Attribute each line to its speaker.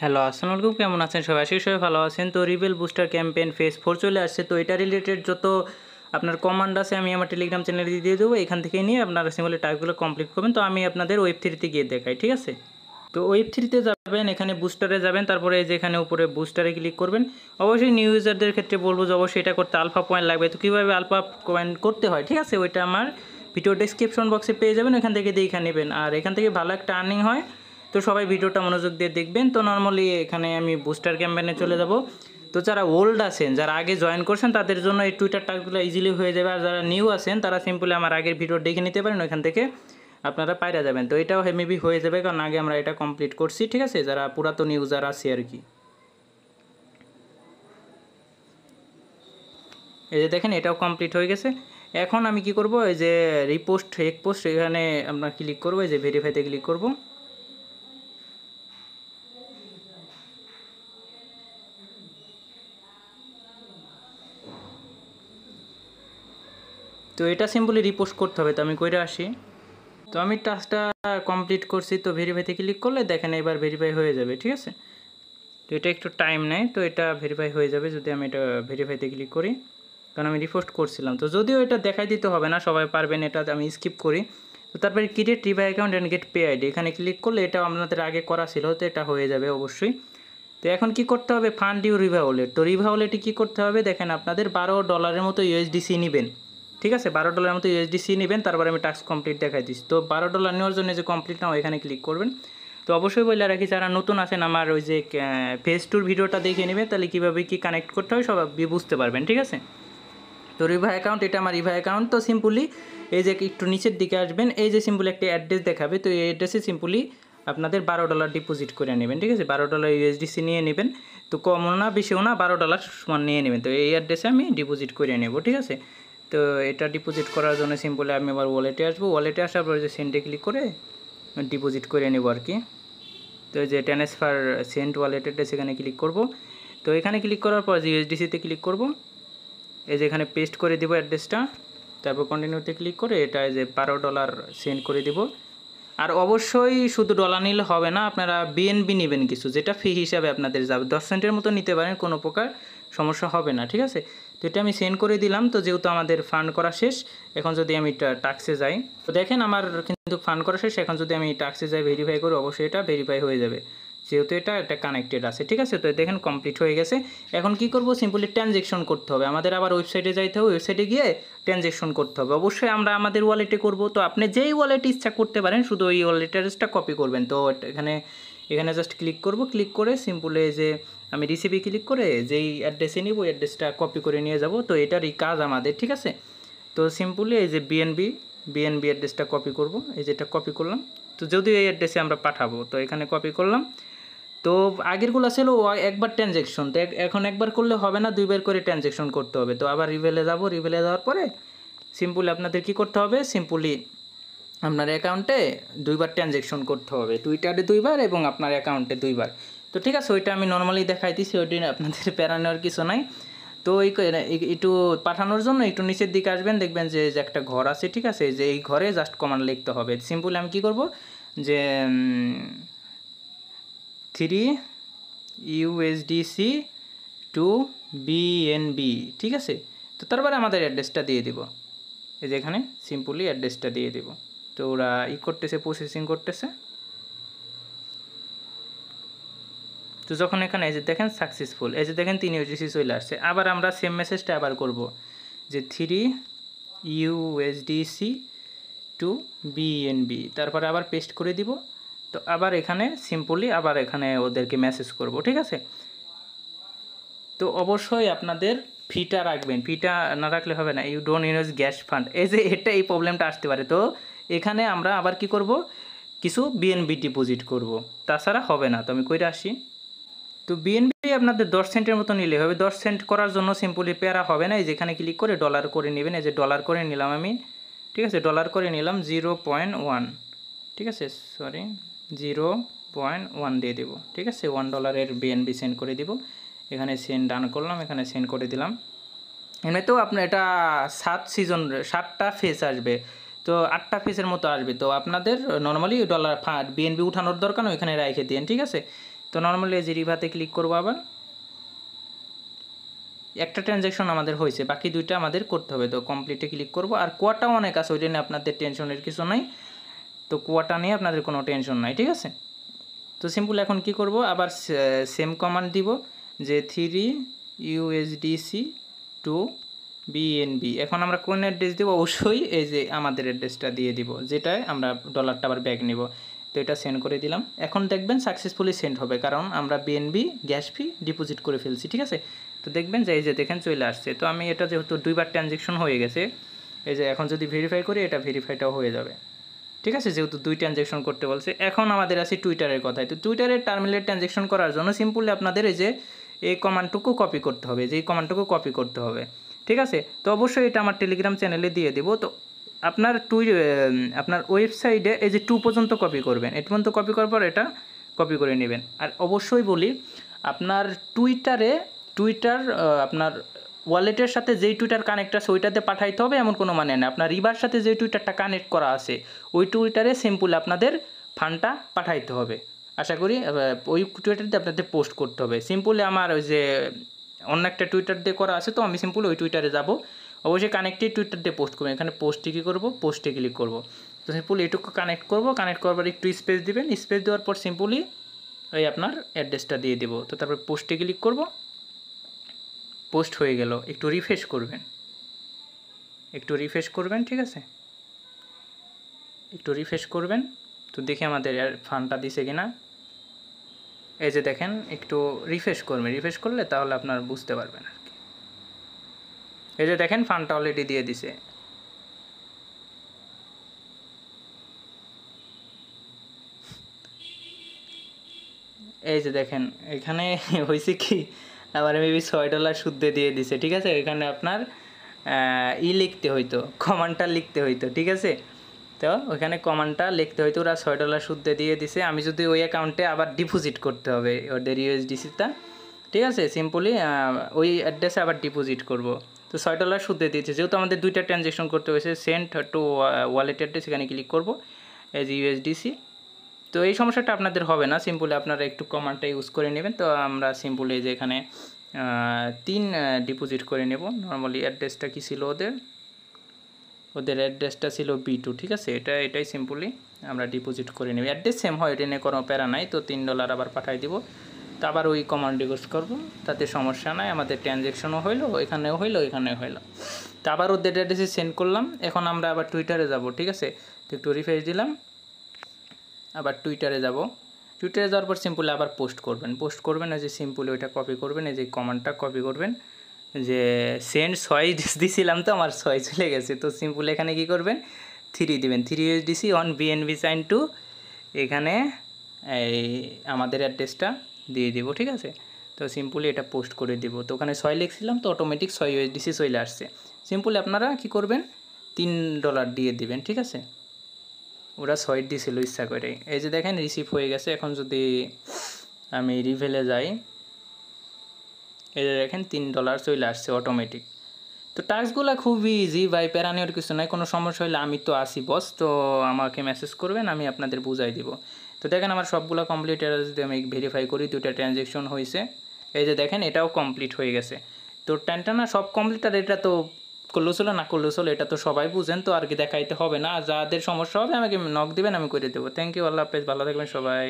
Speaker 1: Hello আসসালামু আলাইকুম, কেমন আছেন সবাই? আশা করি সবাই ভালো আছেন। তো রিবেল বুস্টার ক্যাম্পেইন ফেজ 4 চলে আসছে। তো এটা রিলেটেড যত আপনার কমান্ড আছে আমি আমার টেলিগ্রাম চ্যানেলে দিয়ে দেবো। এখান থেকে নিয়ে আপনারা সিম্পলি টাস্কগুলো কমপ্লিট করবেন। তো আমি আপনাদের ওয়েব 3-তে গিয়ে দেখাই, ঠিক আছে? তো ওয়েব 3-তে যাবেন, এখানে বুস্টারে যাবেন, তারপরে এই যে এখানে উপরে বুস্টারে ক্লিক করবেন। অবশ্যই নিউ ইউজারদের ক্ষেত্রে বলবো যে অবশ্যই এটা করতে আলফা পয়েন্ট লাগবে। তো কীভাবে আলফা পয়েন্ট করতে হয়, ঠিক আছে, ওইটা আমার ভিডিও ডেসক্রিপশন বক্সে পেয়ে যাবেন, ওখান থেকে দেখে নেবেন। আর এখান থেকে ভালো একটা আর্নিং হয়। তো সবাই ভিডিওটা মনোযোগ দিয়ে দেখবেন। তো নর্মালি এখানে আমি বুস্টার ক্যাম্পেইনে চলে যাব। তো যারা ওল্ড আছেন, যারা আগে জয়েন করছেন, তাদের জন্য এই টুইটার টাস্কগুলো ইজিলি হয়ে যাবে। আর যারা নিউ আছেন তারা সিম্পলি আমার আগের ভিডিও দেখে নিতে পারেন, ওইখান থেকে আপনারা পাইরা যাবেন। তো এটাও মেবি হয়ে যাবে, কারণ আগে আমরা এটা কমপ্লিট করছি, ঠিক আছে, যারা পুরাতন ইউজার আছে আর কি। এই যে দেখেন এটাও কমপ্লিট হয়ে গেছে। এখন আমি কি করব, এই যে রিপোস্ট পোস্ট এখানে আমরা ক্লিক করবো, এই যে ভেরিফাইতে ক্লিক করব। তো এটা সিম্পলি রিপোস্ট করতে হবে। তো আমি কইরা আসি। তো আমি টাস্কটা কমপ্লিট করছি। তো ভেরিফাইতে ক্লিক করলে দেখেন এবার ভেরিফাই হয়ে যাবে, ঠিক আছে। তো এটা একটু টাইম নেয়, তো এটা ভেরিফাই হয়ে যাবে যদি আমি এটা ভেরিফাইতে ক্লিক করি, কারণ আমি রিপোস্ট করছিলাম। তো যদিও এটা দেখাই দিতে হবে না, সবাই পারবেন, এটা আমি স্কিপ করি। তো তারপরে ক্রিয়েট রিভাই account and get pay ID, এখানে ক্লিক করলে এটা আপনাদের আগে করা ছিল, তো এটা হয়ে যাবে অবশ্যই। তো এখন কি করতে হবে, ফান্ড ইউ রিভা ওয়ালেট। তো রিভা ওয়ালেটে কী করতে হবে, দেখেন আপনাদের $12 মতো ইউএসডিসি নেবেন, ঠিক আছে, $12 মতো ইউএসডিসি নেবেন। তারপরে আমি টাস্ক কমপ্লিট দেখাই দিচ্ছি। তো $12 নেওয়ার জন্য যে কমপ্লিট নাও এখানে ক্লিক করবেন। তো অবশ্যই বলে রাখি, যারা নতুন আছেন আমার ওই যে ফেজ টুর ভিডিওটা দেখে নেবে, তাহলে কীভাবে কী কানেক্ট করতে হয় সব বুঝতে পারবেন, ঠিক আছে। তো রিভা অ্যাকাউন্ট, এটা আমার রিভা অ্যাকাউন্ট। তো সিম্পলি এই যে একটু নিচের দিকে আসবেন, এই যে সিম্পলি একটা অ্যাড্রেস দেখাবে। তো এই অ্যাড্রেসে সিম্পলি আপনাদের $12 ডিপোজিট করে নেবেন, ঠিক আছে, $12 ইউএসডিসি নিয়ে নেবেন। তো কমও না বেশিও না, $12 সমান নিয়ে নেবেন। তো এই অ্যাড্রেসে আমি ডিপোজিট করে নেব, ঠিক আছে। তো এটা ডিপোজিট করার জন্য সিম্পলি আমি আবার ওয়ালেটে আসবো। ওয়ালেটে আসার পর যে সেন্ডে ক্লিক করে ডিপোজিট করে নেব আর কি। তো এই যে ট্রান্সফার সেন্ট ওয়ালেটে সেখানে ক্লিক করব। তো এখানে ক্লিক করার পর যে ইউএসডিসিতে ক্লিক করব, এই যে এখানে পেস্ট করে দিব অ্যাড্রেসটা। তারপর কন্টিনিউতে ক্লিক করে এটা এই যে $12 সেন্ড করে দিব। আর অবশ্যই শুধু ডলার নিলে হবে না, আপনারা বিএনবি নেবেন কিছু, যেটা ফি হিসাবে আপনাদের যাবে। 10 সেন্টের মতো নিতে পারেন, কোনো প্রকার সমস্যা হবে না, ঠিক আছে। তো এটা আমি সেন্ড করে দিলাম। তো যেহেতু আমাদের ফান্ড করা শেষ, এখন যদি আমি টাস্কে যাই, তো দেখেন আমার কিন্তু ফান্ড করা শেষ। এখন যদি আমি টাস্কে যাই ভেরিফাই করি, অবশ্যই এটা ভেরিফাই হয়ে যাবে, যেহেতু এটা কানেক্টেড আছে, ঠিক আছে। তো দেখেন কমপ্লিট হয়ে গেছে। এখন কি করব, সিম্পলি ট্রানজ্যাকশন করতে হবে, আমাদের আবার ওয়েবসাইটে যাইতে হবে, ওয়েবসাইটে গিয়ে ট্রানজ্যাকশন করতে হবে। অবশ্যই আমরা আমাদের ওয়ালেটে করব। তো আপনি যেই ওয়ালেট ইচ্ছা করতে পারেন, শুধু ওই ওয়ালেট অ্যাড্রেসটা কপি করবেন। তো এখানে জাস্ট ক্লিক করব, ক্লিক করে সিম্পলি যে আমি রিসিভে ক্লিক করে যেই অ্যাড্রেসে নিব ওই অ্যাড্রেসটা কপি করে নিয়ে যাব। তো এটারই কাজ আমাদের, ঠিক আছে। তো সিম্পলি এই যে বিএনবি অ্যাড্রেসটা কপি করব, এই যেটা কপি করলাম। তো যদিও এই অ্যাড্রেসে আমরা পাঠাবো, তো এখানে কপি করলাম। তো আগেরগুলো ছিল একবার ট্রানজ্যাকশন, তো এখন একবার করলে হবে না, দুইবার করে ট্রানজ্যাকশন করতে হবে। তো আবার রিভেলে যাব, রিভেলে যাওয়ার পরে সিম্পলি আপনাদের কি করতে হবে, সিম্পলি আপনার অ্যাকাউন্টে দুইবার ট্রানজ্যাকশন করতে হবে, টুইটারে দুইবার এবং আপনার অ্যাকাউন্টে দুইবার। তো ঠিক আছে, ওইটা আমি নর্মালি দেখাইতেছি, ওইটি আপনাদের প্যারা নেওয়ার কিছু নাই। তো একটু পাঠানোর জন্য একটু নিচের দিকে আসবেন, দেখবেন যে একটা ঘর আছে, ঠিক আছে, যে এই ঘরে জাস্ট কমান্ড লিখতে হবে। সিম্পলি আমি কি করব, যে 3 USDC টু BNB, ঠিক আছে। তো তারপরে আমাদের অ্যাড্রেসটা দিয়ে দিব, এই যে এখানে সিম্পলি অ্যাড্রেসটা দিয়ে দিব। তো ওরা করতেছে, প্রসেসিং করতেছে। তো যখন এখানে এই যে দেখেন সাকসেসফুল, এই যে দেখেন 3 USDC চলে আসছে। আবার আমরা সেম মেসেজটা আবার করব, যে 3 USDC টু BNB, তারপরে আবার পেস্ট করে দিব। তো আবার এখানে সিম্পলি আবার এখানে ওদেরকে মেসেজ করব, ঠিক আছে। তো অবশ্যই আপনাদের ফিটা রাখবেন, ফিটা না রাখলে হবে না, you don't use gas fund, এই যে এটা এই প্রবলেমটা আসতে পারে। তো এখানে আমরা আবার কি করব, কিছু বিএনবি ডিপোজিট করব, তাছাড়া হবে না। তো আমি কইরা আসি। তো বিএনবি আপনাদের 10 সেন্টের মতো নিলে হবে। 10 সেন্ট করার জন্য সিম্পলি প্যারা হবে না, এই যেখানে ক্লিক করে ডলার করে নেবেন। এই যে ডলার করে নিলাম আমি, ঠিক আছে, ডলার করে নিলাম 0.1, ঠিক আছে, সরি 0.1 দিয়ে দেবো, ঠিক আছে। $1 বিএনবি সেন্ড করে দিব। এখানে সেন্ড ডান করলাম, এখানে সেন্ড করে দিলাম। এমনিতেও আপনার এটা 7টা ফেস আসবে, তো 8টা ফেসের মতো আসবে। তো আপনাদের নর্মালি বিএনবি উঠানোর দরকার না, ওইখানে রেখে দিন, ঠিক আছে। তো নর্মালি এই যে রিভাতে ক্লিক করবো, আবার একটা ট্রানজ্যাকশন আমাদের হয়েছে, বাকি দুইটা আমাদের করতে হবে। তো কমপ্লিটে ক্লিক করব। আর কোয়াটাও অনেক আছে, ওই জন্য আপনাদের টেনশনের কিছু নাই। তো কোয়াটা নিয়ে আপনাদের কোনো টেনশন নাই, ঠিক আছে। তো সিম্পল এখন কি করব, আবার সেম কমান্ড দিব যে 3 USDC টু BNB। এখন আমরা কোন অ্যাড্রেস দেবো, অবশ্যই এই যে আমাদের অ্যাড্রেসটা দিয়ে দিব, যেটায় আমরা ডলারটা আবার ব্যাক নিব। তো এটা সেন্ড করে দিলাম। এখন দেখবেন সাকসেসফুলি সেন্ড হবে, কারণ আমরা BNB গ্যাস ফি ডিপোজিট করে ফেলছি, ঠিক আছে। তো দেখবেন যে এই যে দেখেন চলে আসছে। তো আমি এটা যেহেতু 2বার ট্রানজ্যাকশন হয়ে গেছে, এই যে এখন যদি ভেরিফাই করি, এটা ভেরিফাইটাও হয়ে যাবে, ঠিক আছে, যেহেতু 2 ট্রানজ্যাকশন করতে বলছে। এখন আমাদের আছে টুইটারের কথায়। তো টুইটারের টার্মিনালে ট্রানজ্যাকশন করার জন্য সিম্পলি আপনাদের এই যে এই কমান্ডটুকু কপি করতে হবে, যে এই কমান্ডটুকু কপি করতে হবে, ঠিক আছে। তো অবশ্যই এটা আমার টেলিগ্রাম চ্যানেলে দিয়ে দেবো। তো আপনার আপনার ওয়েবসাইটে এই যে 2 পর্যন্ত কপি করবেন, এট পর্যন্ত কপি করার পর এটা কপি করে নেবেন। আর অবশ্যই বলি, আপনার টুইটার আপনার ওয়ালেটের সাথে যেই টুইটার কানেক্ট আছে ওইটাতে পাঠাইতে হবে এমন কোনো মানে না। আপনার রিভার সাথে যে টুইটারটা কানেক্ট করা আছে ওই টুইটারে সিম্পল আপনাদের ফান্ডটা পাঠাইতে হবে। আশা করি ওই টুইটারতে আপনাদের পোস্ট করতে হবে। সিম্পলি আমার ওই যে অন্য একটা টুইটার দিয়ে করা আছে, তো আমি সিম্পল ওই টুইটারে যাব। অবশ্যই কানেক্টেড টুইটার দিয়ে পোস্ট করবেন। এখানে পোস্টে কী করবো, পোস্টে ক্লিক করব। তো সিম্পল এটুকু কানেক্ট করব। কানেক্ট করবার একটু স্পেস দিবেন। স্পেস দেওয়ার পর সিম্পলি এই আপনার অ্যাড্রেসটা দিয়ে দেব। তো তারপর পোস্টে ক্লিক করব। পোস্ট হয়ে গেল। একটু রিফ্রেশ করবেন, ঠিক আছে, একটু রিফ্রেশ করবেন। তো দেখি আমাদের ফান্ডটা দিছে কিনা। এই যে দেখেন, একটু রিফ্রেশ করবেন। রিফ্রেশ করলে তাহলে আপনার বুঝতে পারবেন আর কি। এই যে দেখেন ফান্ডটা অলরেডি দিয়ে দিছে। এই যে দেখেন এখানে হয়েছে কি, আবার মেবি $6 সুদে দিয়ে দিছে, ঠিক আছে। এখানে আপনার লিখতে হইতো, কমান্ডটা লিখতে হইতো, ঠিক আছে। তো ওইখানে কমান্ডটা লিখতে হইতো, ওরা $6 সুদে দিয়ে দিছে। আমি যদি ওই অ্যাকাউন্টে আবার ডিপোজিট করতে হবে ওদের USDCটা, ঠিক আছে। সিম্পলি ওই অ্যাড্রেসে আবার ডিপোজিট করব। তো $6 সুদে দিয়েছে, যেহেতু আমাদের 2টা ট্রানজ্যাকশন করতে হয়েছে। সেন্ড টু ওয়ালেট অ্যাড্রেস, এখানে ক্লিক করব, এই যে USDC। তো এই সমস্যাটা আপনাদের হবে না, সিম্পলি আপনারা একটু কমান্ডটা ইউজ করে নেবেন। তো আমরা সিম্পলি যে এখানে 3 ডিপোজিট করে নেব। নর্মালি অ্যাড্রেসটা কি ছিল ওদের অ্যাড্রেসটা ছিল B2, ঠিক আছে। এটাই সিম্পলি আমরা ডিপোজিট করে নেব। অ্যাড্রেস সেম হয়, এটা নিয়ে কোনো প্যারা নাই। তো $3 আবার পাঠাই দিব। তো আবার ওই কমান্ড ইউজ করব, তাতে সমস্যা নাই। আমাদের ট্রানজ্যাকশনও হইলো, এখানেও হইলো, তো আবার ওদের অ্যাড্রেসে সেন্ড করলাম। এখন আমরা আবার টুইটারে যাব, ঠিক আছে। তো একটু রিফ্রেশ দিলাম, আবার টুইটারে যাওয়ার পর সিম্পলি আবার পোস্ট করবেন। এই যে সিম্পলি ওইটা কপি করবেন, এই যে কমান্ডটা কপি করবেন, যে সেন্ড 6 দিছিলাম, তো আমার 6 চলে গেছে। তো সিম্পলি এখানে কি করবেন, 3 দিবেন, 3 USDC on BNB sign to, এখানে এই আমাদের অ্যাড্রেসটা দিয়ে দিব, ঠিক আছে। তো সিম্পলি এটা পোস্ট করে দিব। তো ওখানে 6 লিখছিলাম, তো অটোমেটিক 6 USDC চলে আসছে। সিম্পলি আপনারা কি করবেন, $3 দিয়ে দিবেন, ঠিক আছে। ওরা 6 দিয়েছিল ইচ্ছা করে। এই যে দেখেন রিসিভ হয়ে গেছে। এখন যদি আমি রিভেলে যাই, এই যে দেখেন $3 চলে আসছে অটোমেটিক। তো টাস্কগুলো খুবই ইজি ভাই, প্যারা নেওয়ার কিছু নাই। কোনো সমস্যা হলে আমি তো আসি বস, তো আমাকে মেসেজ করবেন, আমি আপনাদের বুঝাই দিব। তো দেখেন আমার সবগুলো কমপ্লিট। এরা যদি আমি ভেরিফাই করি, 2টা ট্রানজ্যাকশন হয়েছে। এই যে দেখেন এটাও কমপ্লিট হয়ে গেছে। তো টানা সব কমপ্লিট। আর এটা তো করলেও চলো, না করলেও চলো, এটা তো সবাই বুঝেন, তো আর কি দেখাইতে হবে না। আর যাদের সমস্যা হবে আমাকে নক দিবেন, আমি করে দেবো। থ্যাংক ইউ, আল্লাহ হাফেজ, ভালো থাকবেন সবাই।